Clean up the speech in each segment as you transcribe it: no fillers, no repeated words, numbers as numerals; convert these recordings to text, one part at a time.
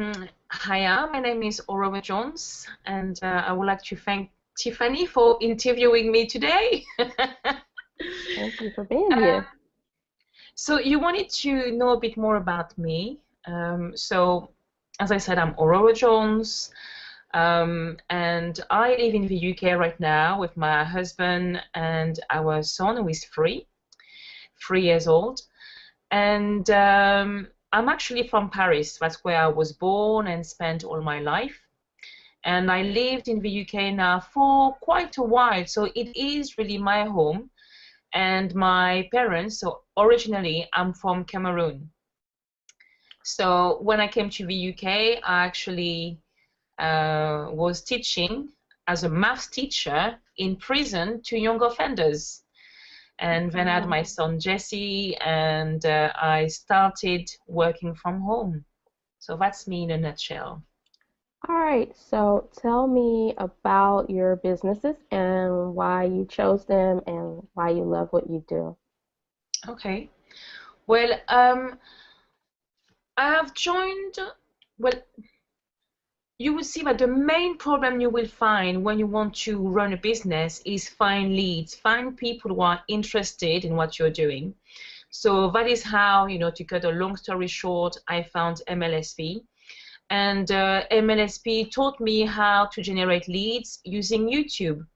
Hiya, my name is Aurore Jones, and I would like to thank Tiffany for interviewing me today. Thank you for being here. So you wanted to know a bit more about me. So, as I said, I'm Aurore Jones, and I live in the UK right now with my husband and our son, who is 3 years old. And I'm actually from Paris. That's where I was born and spent all my life. And I lived in the UK now for quite a while, so it is really my home. And my parents, so originally I'm from Cameroon. So when I came to the UK, I actually was teaching as a math teacher in prison to young offenders. And then I had my son Jesse, and I started working from home. So that's me in a nutshell. All right, so tell me about your businesses and why you chose them and why you love what you do. Okay. Well, I have joined, well, you will see that the main problem you will find when you want to run a business is find leads, find people who are interested in what you're doing. So that is how, to cut a long story short, I found MLSP. And MLSP taught me how to generate leads using YouTube.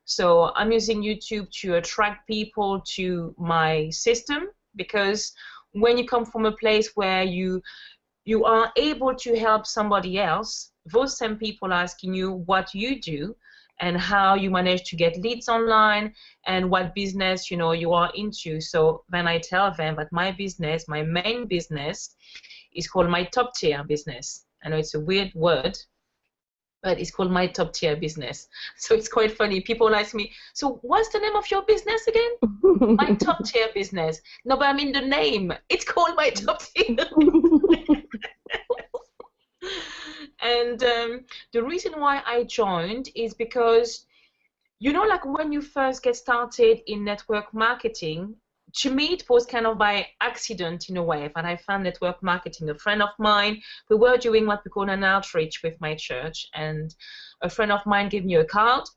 So I'm using YouTube to attract people to my system, because when you come from a place where you are able to help somebody else, those same people are asking you what you do and how you manage to get leads online and what business you are into. So then I tell them that my business, my main business, is called my top tier business. I know it's a weird word, but it's called my top tier business. So it's quite funny. People ask me, so what's the name of your business again? My top tier business. No, but I mean the name. It's called my top tier. And the reason why I joined is because, like when you first get started in network marketing, to me it was kind of by accident in a way that I found network marketing. A friend of mine, we were doing what we call an outreach with my church, and a friend of mine gave me a card,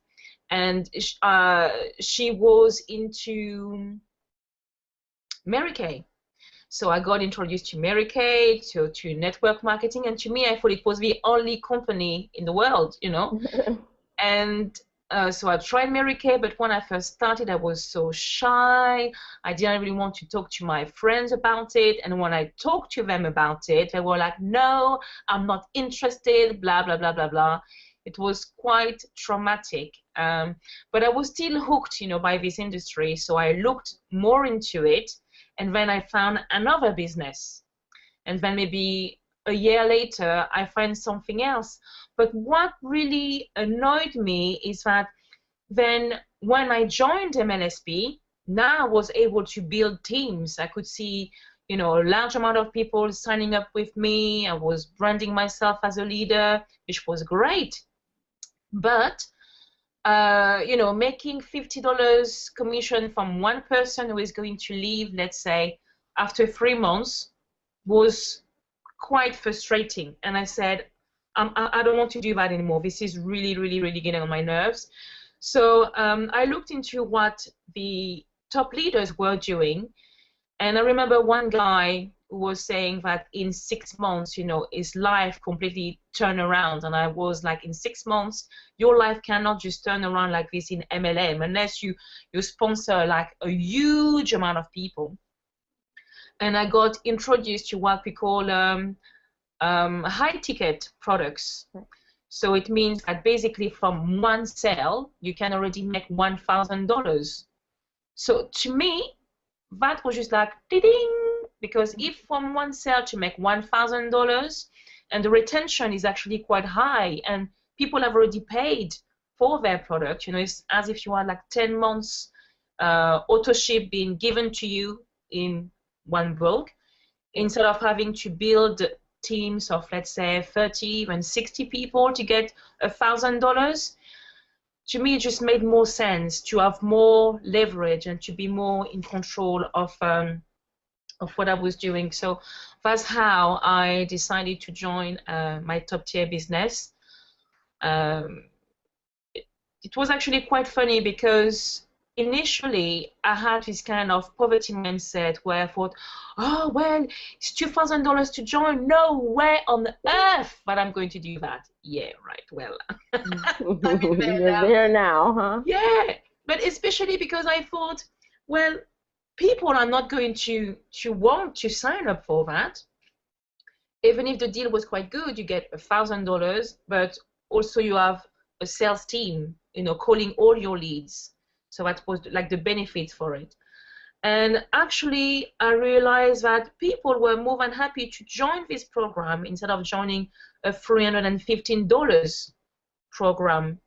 and she was into Mary Kay. So I got introduced to Mary Kay, to network marketing, and to me, I thought it was the only company in the world, And so I tried Mary Kay, but when I first started, I was so shy. I didn't really want to talk to my friends about it. And when I talked to them about it, they were like, no, I'm not interested, blah, blah, blah, blah, blah. It was quite traumatic. But I was still hooked, by this industry. So I looked more into it. And then I found another business. And then maybe a year later, I find something else. But what really annoyed me is that then when I joined MLSP, now I was able to build teams. I could see, a large amount of people signing up with me. I was branding myself as a leader, which was great. But making $50 commission from one person who is going to leave, let's say, after 3 months, was quite frustrating. And I said, I don't want to do that anymore. This is really, really, really getting on my nerves. So I looked into what the top leaders were doing. And I remember one guy who was saying that in 6 months, his life completely turned around. And I was like, in 6 months, your life cannot just turn around like this in MLM unless you sponsor like a huge amount of people. And I got introduced to what we call high-ticket products. So it means that basically from one sale, you can already make $1,000. So to me, that was just like, ding, because if from one sale to make $1,000, and the retention is actually quite high, and people have already paid for their product, it's as if you had like 10 months auto ship being given to you in one bulk, instead of having to build teams of, let's say, 30, even 60 people to get $1,000. To me, it just made more sense to have more leverage and to be more in control of of what I was doing. So that's how I decided to join my top tier business. Um, it was actually quite funny because initially I had this kind of poverty mindset where I thought, oh, well, it's $2,000 to join. No way on earth that I'm going to do that. Yeah, right. Well, I'm in there You're now. there now, huh? Yeah, but especially because I thought, well, people are not going to want to sign up for that. Even if the deal was quite good, you get $1,000, but also you have a sales team, calling all your leads. So that was like the benefits for it. And actually, I realized that people were more than happy to join this program instead of joining a $315 program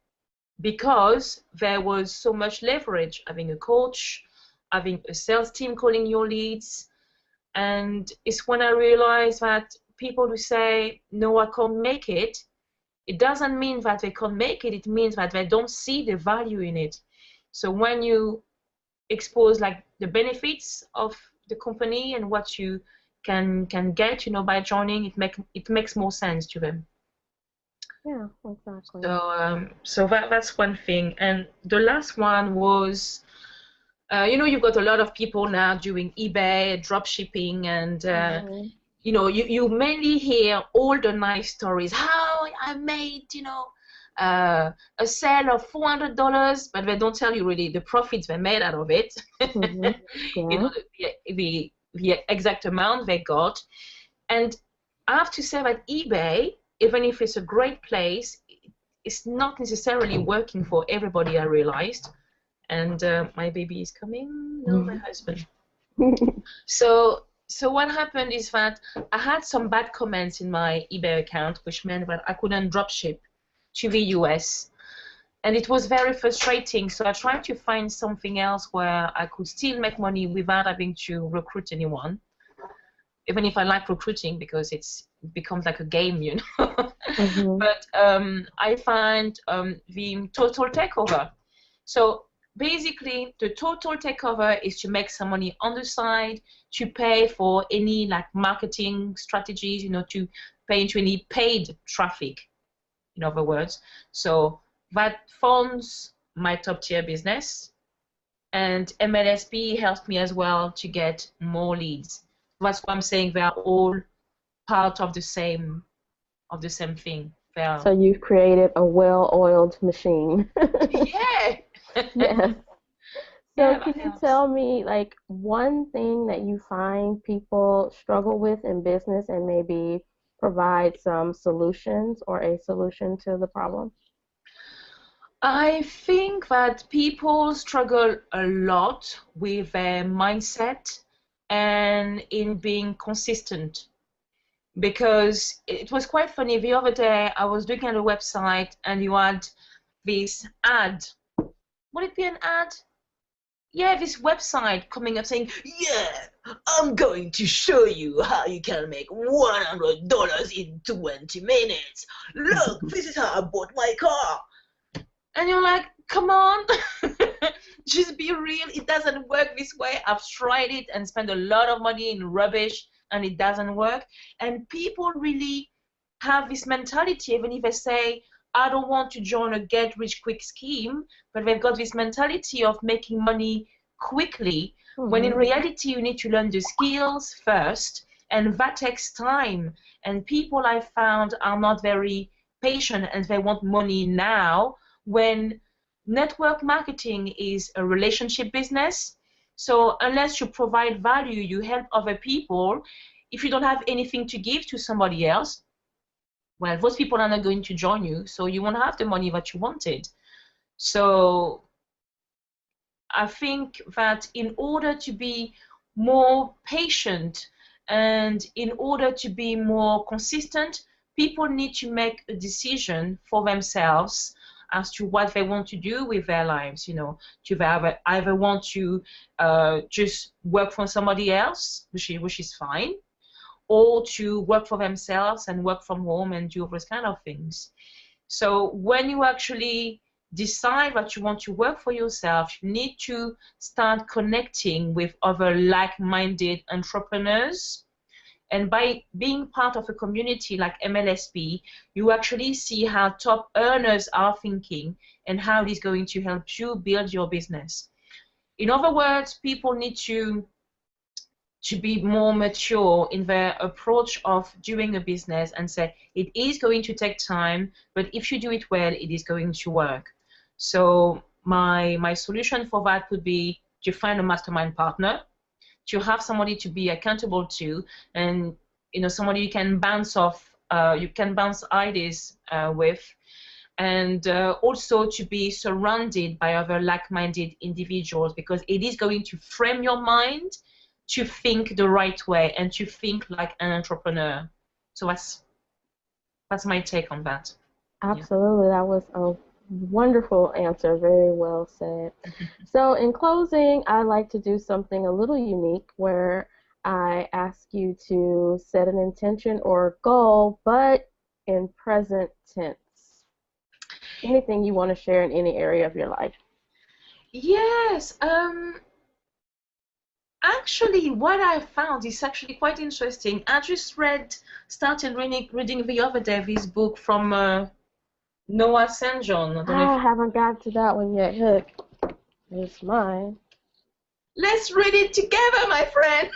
because there was so much leverage, having a coach, having a sales team calling your leads. And it's when I realized that people who say, no, I can't make it, it doesn't mean that they can't make it, it means that they don't see the value in it. So when you expose like the benefits of the company and what you can get, by joining, it makes more sense to them. Yeah, exactly. So that's one thing. And the last one was, you've got a lot of people now doing eBay, drop shipping, and you mainly hear all the nice stories. How I made, a sale of $400, but they don't tell you really the profits they made out of it. Yeah. The exact amount they got. And I have to say that eBay, even if it's a great place, it's not necessarily working for everybody, I realized. And my baby is coming. No, my husband. So what happened is that I had some bad comments in my eBay account, which meant that I couldn't dropship to the US. And it was very frustrating. So I tried to find something else where I could still make money without having to recruit anyone, even if I like recruiting because it becomes like a game, But I find the total takeover. So basically, the total takeover is to make some money on the side, to pay for any like marketing strategies, to pay into any paid traffic, in other words. So that funds my top tier business, and MLSP helps me as well to get more leads. That's why I'm saying they are all part of the same thing. So you've created a well-oiled machine. Yeah. Yes. So Yeah, can that you helps. tell me like one thing that you find people struggle with in business and maybe provide some solutions or a solution to the problem? I think that people struggle a lot with their mindset and in being consistent, because it was quite funny. The other day I was looking at a website and you had this ad. Would it be an ad? Yeah, this website coming up saying, yeah, I'm going to show you how you can make $100 in 20 minutes. Look, this is how I bought my car. And you're like, come on, just be real. It doesn't work this way. I've tried it and spent a lot of money in rubbish and it doesn't work. And people really have this mentality, even if they say, I don't want to join a get rich quick scheme, but they've got this mentality of making money quickly, when in reality you need to learn the skills first, and that takes time. And people I found are not very patient and they want money now, when network marketing is a relationship business. So unless you provide value, you help other people, if you don't have anything to give to somebody else, well, those people are not going to join you, so you won't have the money that you wanted. So I think that in order to be more patient and in order to be more consistent, people need to make a decision for themselves as to what they want to do with their lives. To either want to just work for somebody else, which is fine, or to work for themselves and work from home and do those kind of things. So when you actually decide that you want to work for yourself, you need to start connecting with other like-minded entrepreneurs. And by being part of a community like MLSP, you actually see how top earners are thinking and how it is going to help you build your business. In other words, people need to be more mature in their approach of doing a business and say it is going to take time, but if you do it well, it is going to work. So my solution for that would be to find a mastermind partner, to have somebody to be accountable to, and somebody you can bounce ideas with, and also to be surrounded by other like-minded individuals, because it is going to frame your mind to think the right way and to think like an entrepreneur. So that's my take on that. Absolutely. That was a wonderful answer. Very well said. So in closing, I like to do something a little unique where I ask you to set an intention or goal, but in present tense. Anything you want to share in any area of your life? Yes. Actually, what I found is actually quite interesting. I just started reading the other day this book from Noah St. John. I haven't got to that one yet. Hook. It's mine. Let's read it together, my friend.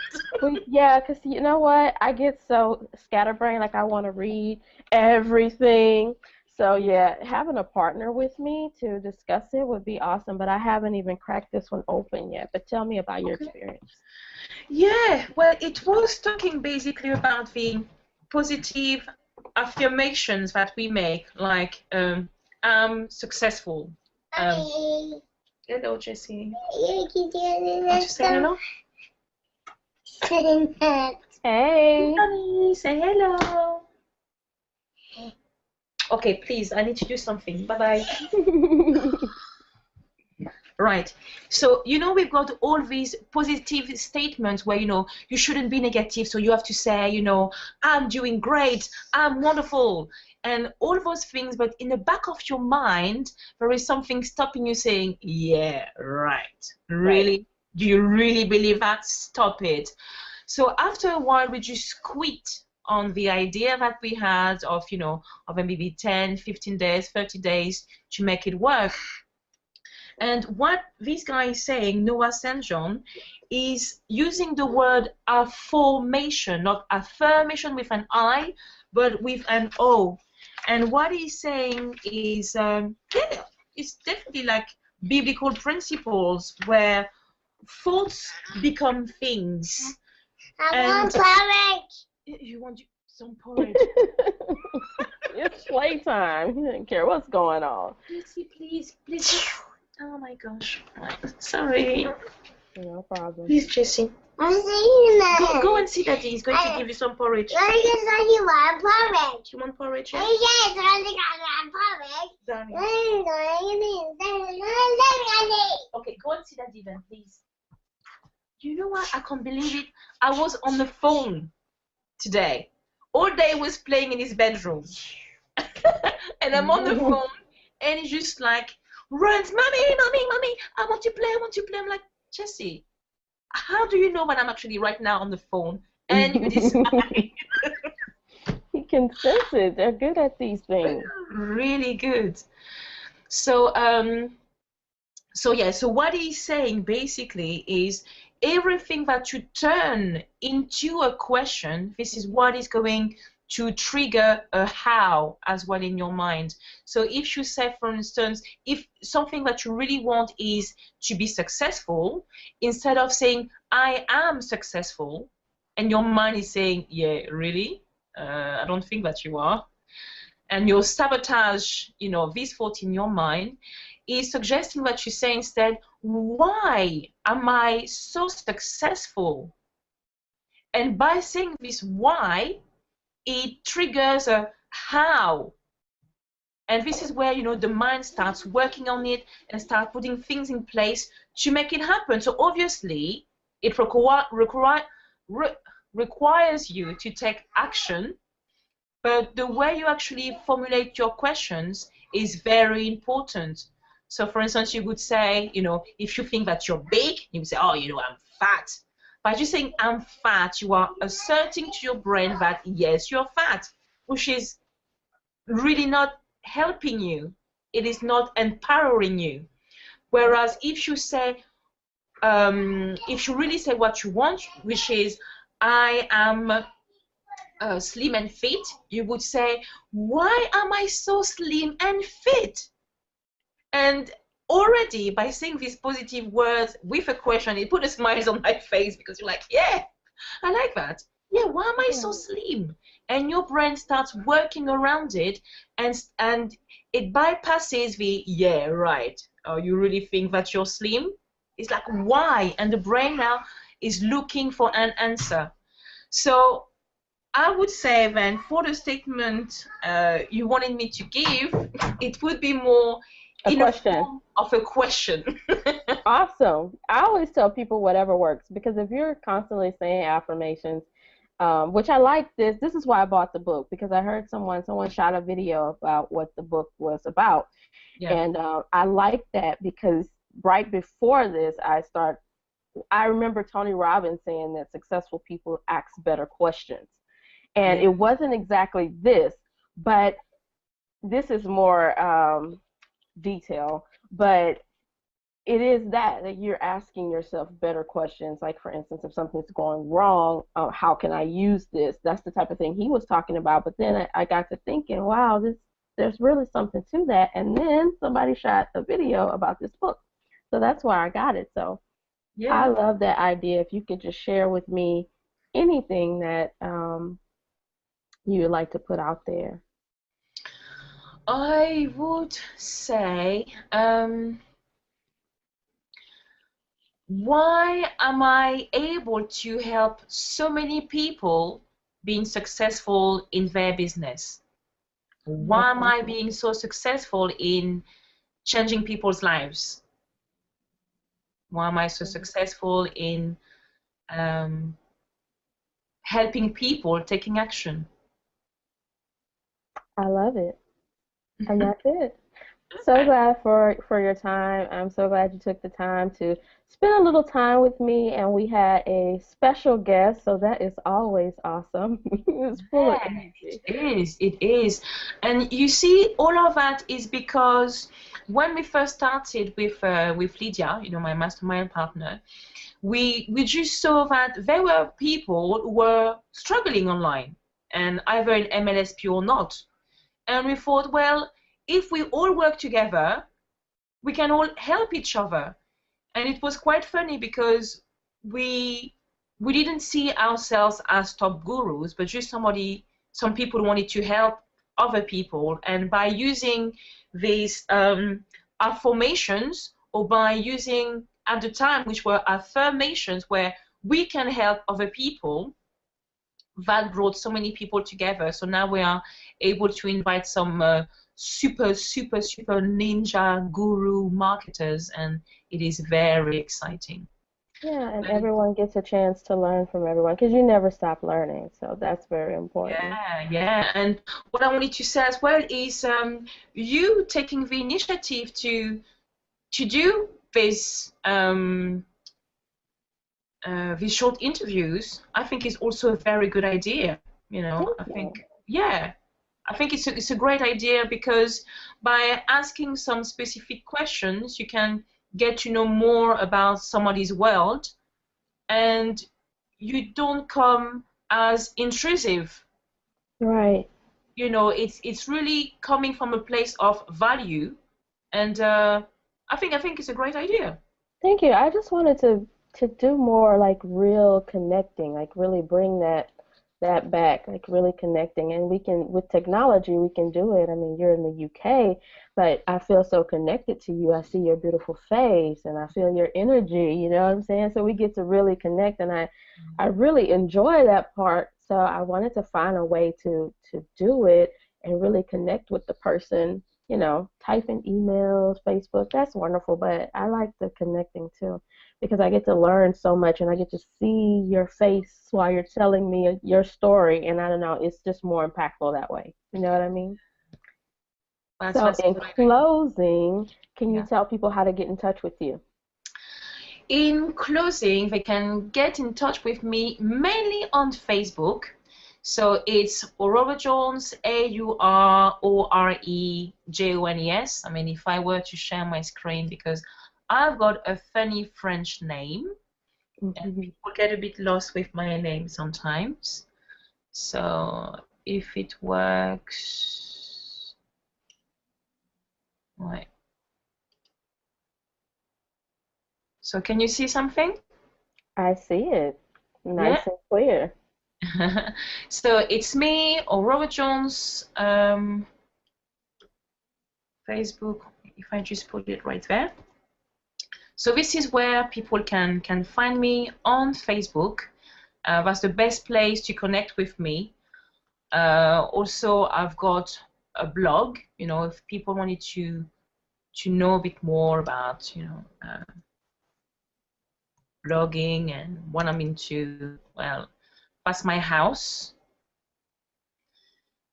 Yeah, because you know what? I get so scatterbrained, like I want to read everything. So yeah, having a partner with me to discuss it would be awesome, but I haven't even cracked this one open yet. But tell me about your experience. Yeah, well, it was talking basically about the positive affirmations that we make, like I'm successful. Hello, Jessie. Want to say hello? Hey. Honey, say hello. Okay, please, I need to do something. Bye-bye. Right. So, we've got all these positive statements where, you shouldn't be negative. So you have to say, I'm doing great, I'm wonderful, and all those things. But in the back of your mind, there is something stopping you saying, yeah, right. Really? Right. Do you really believe that? Stop it. So after a while, we just quit on the idea that we had of, of maybe 10, 15 days, 30 days to make it work. And what this guy is saying, Noah St. John, is using the word affirmation, not affirmation with an I, but with an O. And what he's saying is, it's definitely like biblical principles where thoughts become things. I want porridge. You want some porridge? It's playtime. You didn't care what's going on. Please. Oh my gosh. Sorry. No problem. Please, Jessie. I'm seeing that. Go and see Daddy. He's going to give you some porridge. You want porridge. You want porridge? Yeah? Yes, I think I want porridge. Okay, go and see Daddy then, please. You know what? I can't believe it. I was on the phone today. All day was playing in his bedroom. And I'm on the phone, and he's just like, runs, mommy, I want to play. I'm like, Jessie, how do you know when I'm actually right now on the phone? And you decide. He can sense it. They're good at these things. Really good. So, so what he's saying basically is everything that you turn into a question, this is what is going to trigger a how as well in your mind. So if you say, for instance, if something that you really want is to be successful, instead of saying, I am successful, and your mind is saying, yeah, really? I don't think that you are. And your sabotage, this thought in your mind is suggesting that you say instead, why am I so successful? And by saying this why, it triggers a how. And this is where, the mind starts working on it and start putting things in place to make it happen. So obviously, it requires you to take action, but the way you actually formulate your questions is very important. So for instance, you would say, if you think that you're big, you would say, oh, I'm fat. By just saying I'm fat, you are asserting to your brain that yes, you're fat, which is really not helping you. It is not empowering you. Whereas if you say, if you really say what you want, which is I am slim and fit, you would say, why am I so slim and fit? And already by saying these positive words with a question, it put a smile on my face, because you're like, yeah, I like that. Yeah, why am I so slim? And your brain starts working around it, and it bypasses the, yeah, right. Oh, you really think that you're slim? It's like, why? And the brain now is looking for an answer. So I would say then, for the statement you wanted me to give, it would be more in a form of a question. Awesome. I always tell people whatever works, because if you're constantly saying affirmations, which I like this is why I bought the book, because I heard someone shot a video about what the book was about. Yeah. And I like that, because right before this, I remember Tony Robbins saying that successful people ask better questions. And it wasn't exactly this, but this is more detail. But it is that you're asking yourself better questions. Like, for instance, if something's going wrong, how can I use this? That's the type of thing he was talking about. But then I got to thinking, wow, there's really something to that. And then somebody shot a video about this book. So that's why I got it. So yeah. I love that idea. If you could just share with me anything that you would like to put out there. I would say, why am I able to help so many people being successful in their business? Why am I being so successful in changing people's lives? Why am I so successful in helping people taking action? I love it. And that's it. So glad for your time. I'm so glad you took the time to spend a little time with me, and we had a special guest, so that is always awesome. It's full of energy. It is. And you see, all of that is because when we first started with Lydia, my mastermind partner, we just saw that there were people who were struggling online, and either in MLSP or not. And we thought, well, if we all work together, we can all help each other. And it was quite funny, because we didn't see ourselves as top gurus, but just some people who wanted to help other people. And by using these affirmations, or by using, at the time, which were affirmations, where we can help other people, that brought so many people together. So now we are able to invite some super ninja guru marketers, and it is very exciting. Yeah, and everyone gets a chance to learn from everyone, because you never stop learning, so that's very important. Yeah. And what I wanted to say as well is you taking the initiative to do this these short interviews, I think is also a very good idea. I think it's a great idea, because by asking some specific questions, you can get to know more about somebody's world, and you don't come as intrusive. Right. It's really coming from a place of value, and I think it's a great idea. Thank you. I just wanted to do more like real connecting, like really bring that back, like really connecting. And we can, with technology, we can do it. I mean, you're in the UK, but I feel so connected to you. I see your beautiful face, and I feel your energy, you know what I'm saying? So we get to really connect, and I really enjoy that part. So I wanted to find a way to do it and really connect with the person. Typing emails, Facebook, that's wonderful, but I like the connecting too, because I get to learn so much, and I get to see your face while you're telling me your story, and I don't know, it's just more impactful that way. You know what I mean? So in closing, can you Yeah. tell people how to get in touch with you? In closing, they can get in touch with me mainly on Facebook. So it's Aurore Jones, AuroreJones. I mean, if I were to share my screen, because I've got a funny French name, and people get a bit lost with my name sometimes. So if it works, right. So can you see something? I see it. Nice Yeah. and clear. So it's me, Aurore Jones, Facebook, if I just put it right there. So this is where people can find me on Facebook. That's the best place to connect with me. Also, I've got a blog, you know, if people wanted to know a bit more about, you know, blogging and what I'm into, well, that's my house.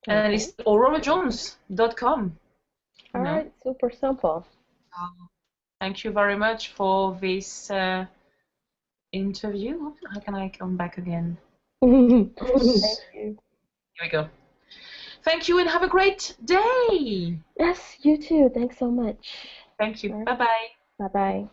Okay. And it's aurorejones.com. All right, super simple. Thank you very much for this interview. How can I come back again? Thank you. Here we go. Thank you and have a great day. Yes, you too. Thanks so much. Thank you. All right. Bye-bye. Bye-bye.